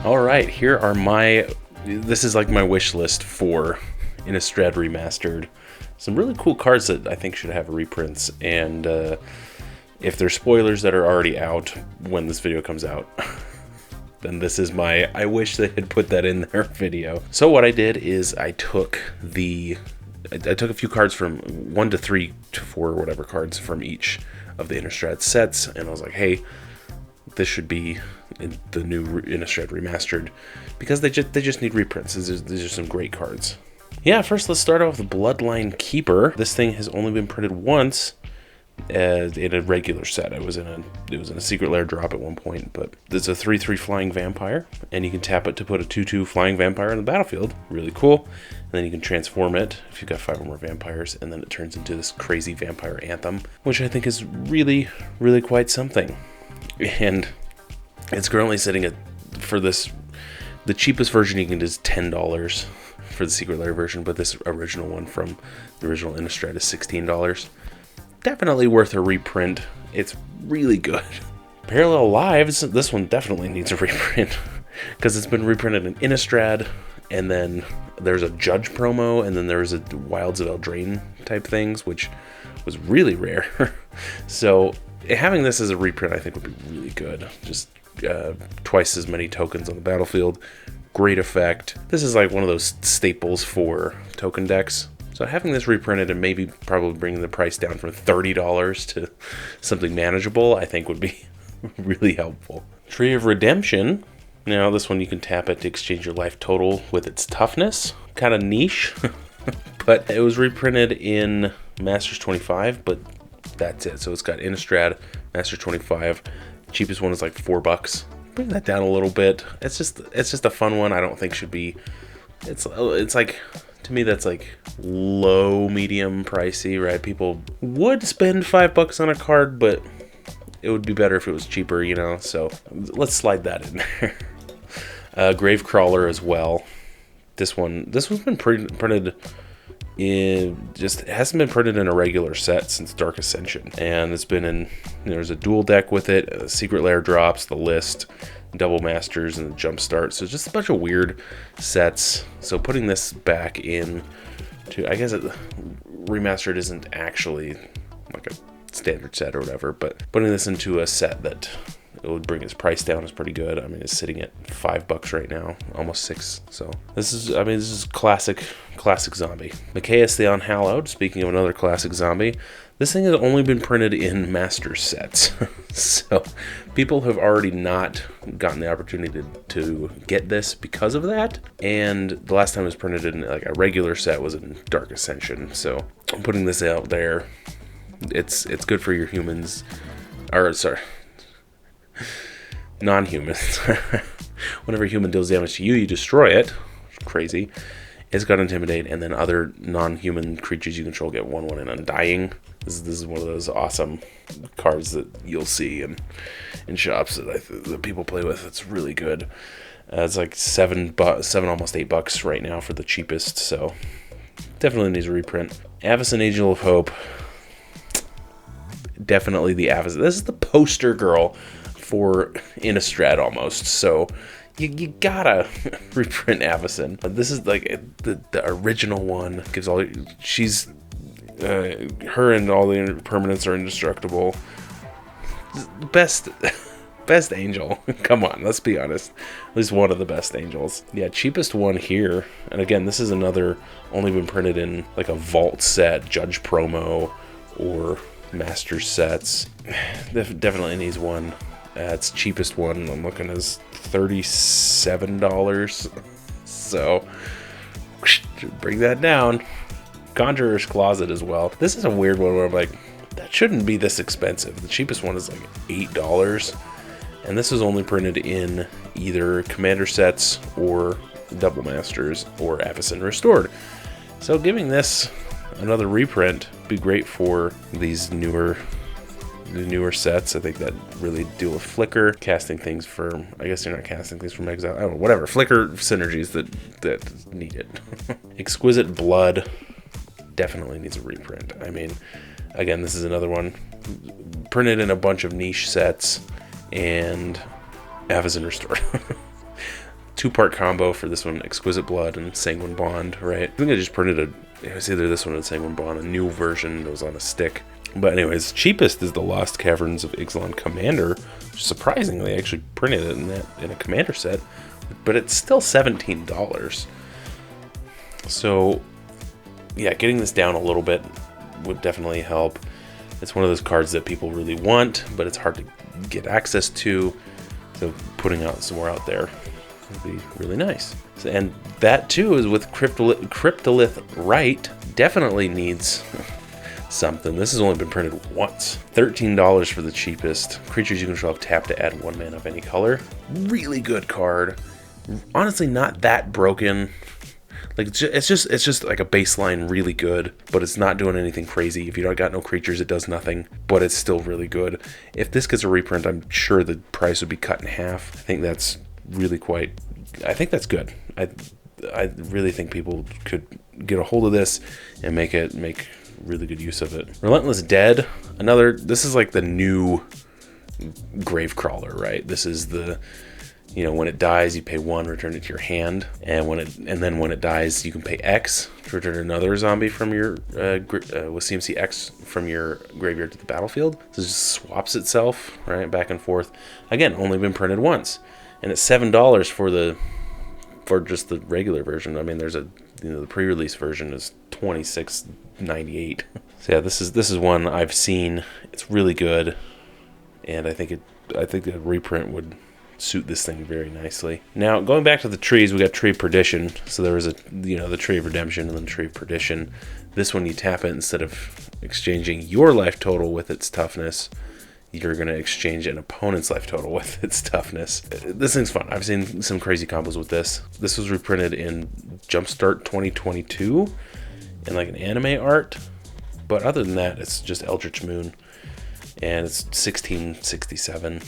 All right, here are this is like my wish list for Innistrad Remastered. Some really cool cards that I think should have reprints, and if there's spoilers that are already out when this video comes out, then this is I wish they had put that in their video. So what I did is I took a few cards from 1 to 3 to 4, whatever cards from each of the Innistrad sets, and I was like, hey, this should be in the new Innistrad Remastered, because they just need reprints. These are some great cards. Yeah, first let's start off with Bloodline Keeper. This thing has only been printed once in a regular set. It was in a secret lair drop at one point, but it's a 3/3 flying vampire, and you can tap it to put a 2/2 flying vampire on the battlefield. Really cool. And then you can transform it if you've got 5 or more vampires, and then it turns into this crazy vampire anthem, which I think is really, really quite something. And it's currently sitting at, for this, the cheapest version you can get is $10 for the secret lair version, but this original one from the original Innistrad is $16. Definitely worth a reprint. It's really good. Parallel Lives, this one definitely needs a reprint because it's been reprinted in Innistrad, and then there's a Judge promo, and then there's a Wilds of Eldraine type things, which was really rare. So having this as a reprint I think would be really good. Just twice as many tokens on the battlefield. Great effect. This is like one of those staples for token decks. So having this reprinted and maybe probably bringing the price down from $30 to something manageable, I think would be really helpful. Tree of Redemption. Now this one you can tap it to exchange your life total with its toughness. Kind of niche, but it was reprinted in Masters 25, but that's it. So it's got Innistrad, Masters 25. Cheapest one is like $4. Bring that down a little bit. It's just a fun one. I don't think should be. It's like, to me that's like low medium pricey, right? People would spend $5 on a card, but it would be better if it was cheaper, you know. So let's slide that in there. Gravecrawler as well. This one's been printed. It hasn't been printed in a regular set since Dark Ascension, and it's been in, there's a dual deck with it, secret lair drops, the list, double masters, and the jumpstart. So just a bunch of weird sets. So putting this back in to, I guess Remastered isn't actually like a standard set or whatever, but putting this into a set that it would bring its price down is pretty good. I mean, it's sitting at $5 right now, almost $6. So this is classic zombie. Mikaeus the Unhallowed. Speaking of another classic zombie, this thing has only been printed in master sets. So people have already not gotten the opportunity to get this because of that. And the last time it was printed in like a regular set was in Dark Ascension. So I'm putting this out there. It's good for your humans, or sorry, non-humans. Whenever a human deals damage to you, you destroy it. Crazy. It's got Intimidate, and then other non-human creatures you control get 1/1 and Undying. This is one of those awesome cards that you'll see in shops that people play with. It's really good. It's like $7, almost $8 right now for the cheapest. So definitely needs a reprint. Avacyn Angel of Hope. Definitely the Avacyn. This is the poster girl for Innistrad almost, so you gotta reprint Avacyn. But this is like the original one. Gives all, she's her and all the permanents are indestructible. Best angel. Come on, let's be honest. At least one of the best angels. Yeah, cheapest one here. And again, this is another only been printed in like a vault set, Judge promo, or master sets. Definitely needs one. Its cheapest one I'm looking is $37. So bring that down. Conjurers Closet as well. This is a weird one where I'm like, that shouldn't be this expensive. The cheapest one is like $8, and this is only printed in either commander sets or double masters or Avacyn Restored. So giving this another reprint would be great for these newer sets. I think that really deal with flicker, casting things for, I guess you're not casting things from exile, I don't know, whatever, flicker synergies that need it. Exquisite Blood definitely needs a reprint. I mean, again, this is another one printed in a bunch of niche sets and Avacyn Restored. 2-part combo for this one, Exquisite Blood and Sanguine Bond, right? I think I just printed it was either this one or Sanguine Bond, a new version that was on a stick. But anyways, cheapest is the Lost Caverns of Ixalan Commander. Surprisingly, I actually printed it in a Commander set, but it's still $17. So yeah, getting this down a little bit would definitely help. It's one of those cards that people really want, but it's hard to get access to. So putting out some more out there would be really nice. And that too is with Cryptolith Right, definitely needs something. This has only been printed once. $13 for the cheapest. Creatures you control have tapped to add 1 mana of any color. Really good card. Honestly, not that broken. Like it's just like a baseline really good, but it's not doing anything crazy. If you don't got no creatures, it does nothing, but it's still really good. If this gets a reprint, I'm sure the price would be cut in half. I think that's really I think that's good. I really think people could get a hold of this and make really good use of it. Relentless Dead, this is like the new Gravecrawler, right? This is the, when it dies, you pay 1, return it to your hand, and then when it dies, you can pay X to return another zombie from your with CMC X from your graveyard to the battlefield. So it just swaps itself right back and forth. Again, only been printed once, and it's $7 for just the regular version. I mean, there's the pre-release version is $26.98. So yeah, this is one I've seen. It's really good, and I think the reprint would suit this thing very nicely. Now, going back to the trees, we got Tree of Predition. So there was the Tree of Redemption and then Tree of Predition. This one, you tap it, instead of exchanging your life total with its toughness, you're going to exchange an opponent's life total with its toughness. This thing's fun. I've seen some crazy combos with this. This was reprinted in Jumpstart 2022 in like an anime art. But other than that, it's just Eldritch Moon. And it's $16.67.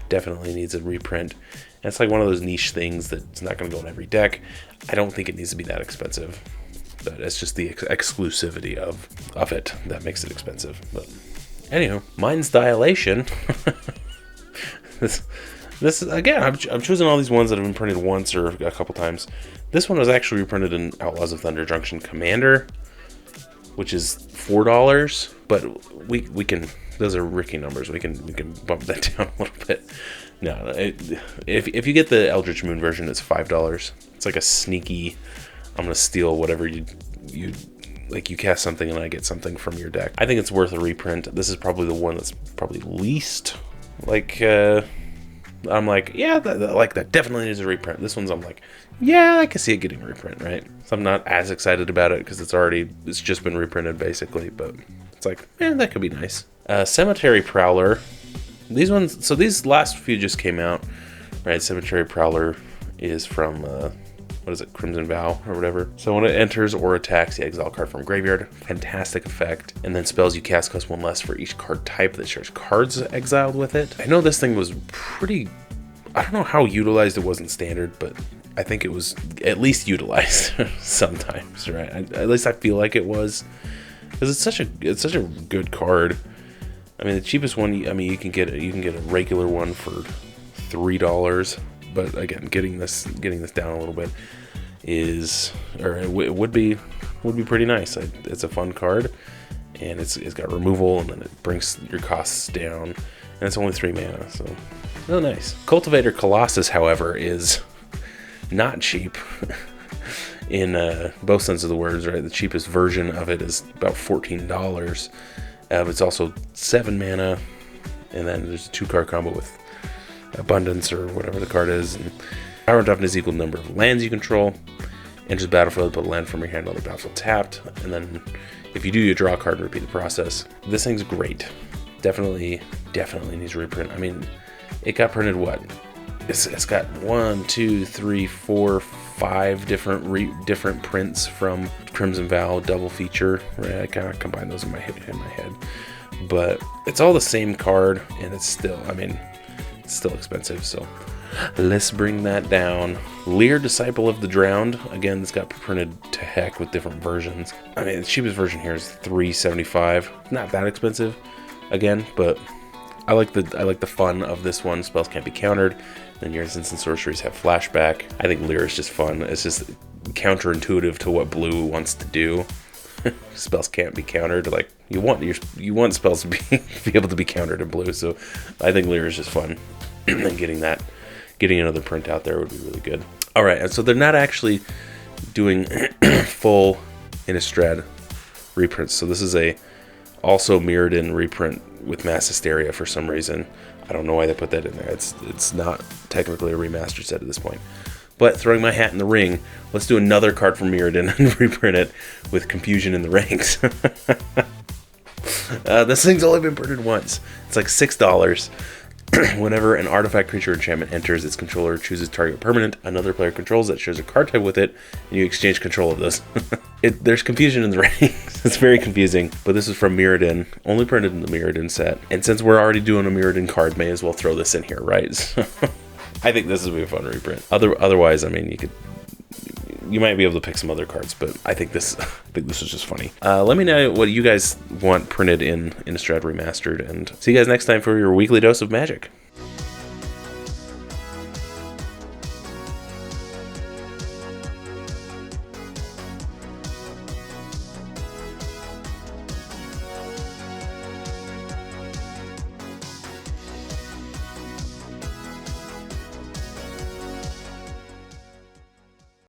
Definitely needs a reprint. And it's like one of those niche things that's not going to go in every deck. I don't think it needs to be that expensive. But it's just the exclusivity of it that makes it expensive. But anyhow, mine's Dilation. This again, I'm choosing all these ones that have been printed once or a couple times. This one was actually reprinted in Outlaws of Thunder Junction Commander, which is $4. But we can. Those are Ricky numbers. We can bump that down a little bit. No, if you get the Eldritch Moon version, it's $5. It's like a sneaky, I'm gonna steal whatever you like. You cast something and I get something from your deck. I think it's worth a reprint. This is probably the one that's probably least like. I'm like, yeah, that definitely needs a reprint. This one's I'm like, yeah, I can see it getting a reprint, right? So I'm not as excited about it because it's just been reprinted basically, but it's like, that could be nice. Cemetery Prowler. These ones, so these last few just came out, right? Cemetery Prowler is from, what is it, Crimson Vow or whatever. So when it enters or attacks, you exile a card from graveyard. Fantastic effect. And then spells you cast cost 1 less for each card type that shares cards exiled with it. I know this thing was pretty, I don't know how utilized it was in standard, but I think it was at least utilized sometimes, right? At least I feel like it was, because it's such a good card. I mean, the cheapest one, you can get a regular one for $3. But again, getting this down a little bit it would be pretty nice. It's a fun card, and it's got removal, and then it brings your costs down, and it's only 3 mana, so really nice. Cultivator Colossus, however, is not cheap in both senses of the words, right? The cheapest version of it is about $14. It's also 7 mana, and then there's a 2-card combo with Abundance or whatever the card is, and power and toughness equal number of lands you control. Enters battlefield, put a land from your hand on the battlefield tapped, and then if you do, you draw a card and repeat the process. This thing's great. Definitely needs a reprint. I mean, it got printed what? It's got 1, 2, 3, 4, 5 different prints from Crimson Vow double feature. Right, I kind of combine those in my head, but it's all the same card, and it's still, it's still expensive, so let's bring that down. Lear, Disciple of the Drowned. Again, it's got printed to heck with different versions. The cheapest version here is $3.75. Not that expensive, again, but I like the fun of this one. Spells can't be countered. Then your instants and sorceries have flashback. I think Lyra is just fun. It's just counterintuitive to what blue wants to do. Spells can't be countered. Like you want spells to be able to be countered in blue. So I think Lyra is just fun. And getting another print out there would be really good. All right, and so they're not actually doing full Innistrad reprints. So this is a also mirrored in reprint with Mass Hysteria for some reason. I don't know why they put that in there. It's not technically a remastered set at this point. But throwing my hat in the ring, let's do another card from Mirrodin and reprint it with Confusion in the Ranks. This thing's only been printed once. It's like $6. Whenever an artifact, creature, or enchantment enters, its controller chooses target permanent another player controls that shares a card type with it, and you exchange control of those. There's confusion in the ranks. It's very confusing, but this is from Mirrodin, only printed in the Mirrodin set. And since we're already doing a Mirrodin card, may as well throw this in here, right? So, I think this would be a fun reprint. Otherwise, I mean, you might be able to pick some other cards, but I think this is just funny. Let me know what you guys want printed in Innistrad Remastered, and see you guys next time for your weekly dose of magic.